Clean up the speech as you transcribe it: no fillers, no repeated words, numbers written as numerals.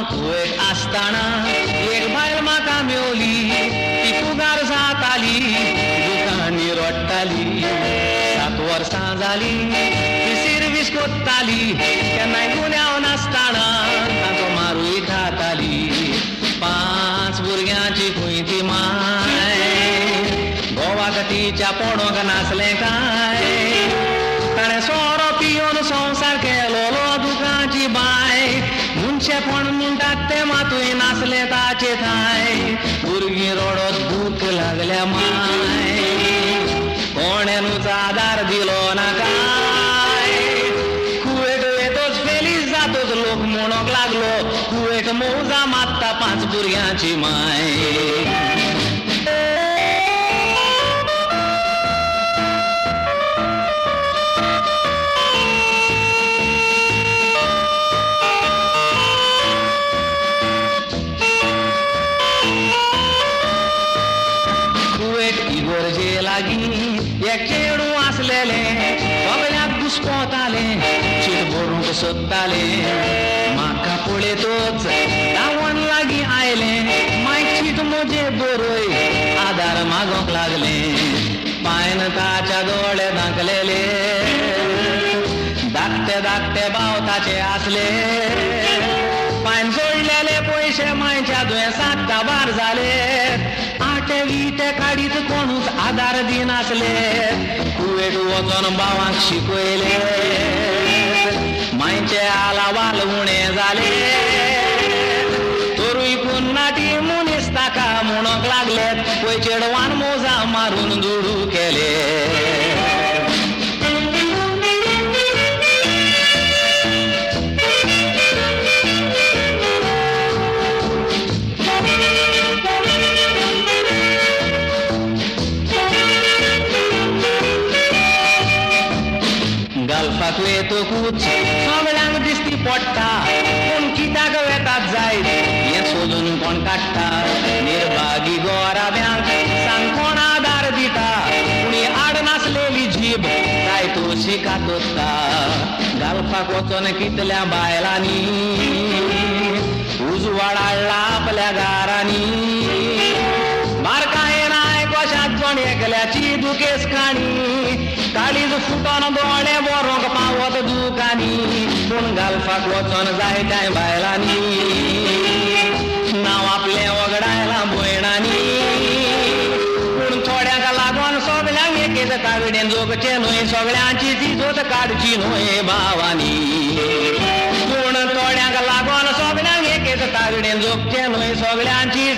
Kuwait आसताना एक बायल म्हाका मेवली, ती कुगार जात आली, दुकानी रडटाली. 7 वर्सां जाली ती सर्वीस कोत्ताली, केन्नाय गुन्यांव नासताना ताचो मारूय खाताली. 5 भुरग्यांची खंय ती माय, घोवाक तिच्या पडोंक नासलें काय. ताणें सोरो पियोन संवसार केलो दुकाची बाय. मुनशेपण म्हणटात ते मातूय नासले ताचे थाय. भुरगीं रडत दूख लागल्या माय, कोणेनूच आदार दिलो ना काय. कुवेट वेतोच फेलीस जातोच लोक म्हणोंक लागलो, कुवेट मौजा मात्ता 5 भुरग्यांची माय. इगोरजे लागीं एक चेडूं आसलेलें, सगळ्याक दुस्कोताले, चीट भरूंक सोदतालें. म्हाका पळयतोच गांवान लागीं आयलें, माय चीट म्हजे बरय आदार मागोंक लागलें. पायन ताच्या दोळे धांकलेले, धाकटे धाकटे भाव ताचे आसले. पायन जोडलेले पयशे मायच्या दुयेंसाक काबार जाले. आटे विटे काडीत कोणूच आदार दिनासले. कुवेट वचोन भावांक शिकयले, मायचे आलावाल उणें जाले. तोरूय कुन्नाटी मुनीस ताका म्हणोंक लागले, पळय चेडवान मोजा मारून दुडू केले. गालफाक वेतोकूच सगळ्यांक दिसती पडटा, पूण कित्याक वेतात जायत हें सोदून कोण काडटा. निर्भागी गोराब्यांक सांग कोण आदार दिता, कुणी आड नासलेली जीब काय तोशी कातोत्ता. गालफाक वचोन कितल्या बायलांनी उजवाड हाडला आपल्या गारांनी. बारकायेन आयकोशात कोण एकल्याची दुखेस काणी, काळीज फुटोन दोळे बरोंक पावत दुकानी. पूण घालपाक वचोन जायत्या बायलांनी नांव आपलें वगडायलां भयणांनी. पूण थोड्यांक लागोन सगळ्यांक एकेच कागडेन जोगचें न्हय, सगळ्यांची तिजोत काडची न्हय भावांनी. पूण थोड्यांक लागोन सगळ्यांक एकेच कागडेन जोगचें न्हय, सगळ्यांची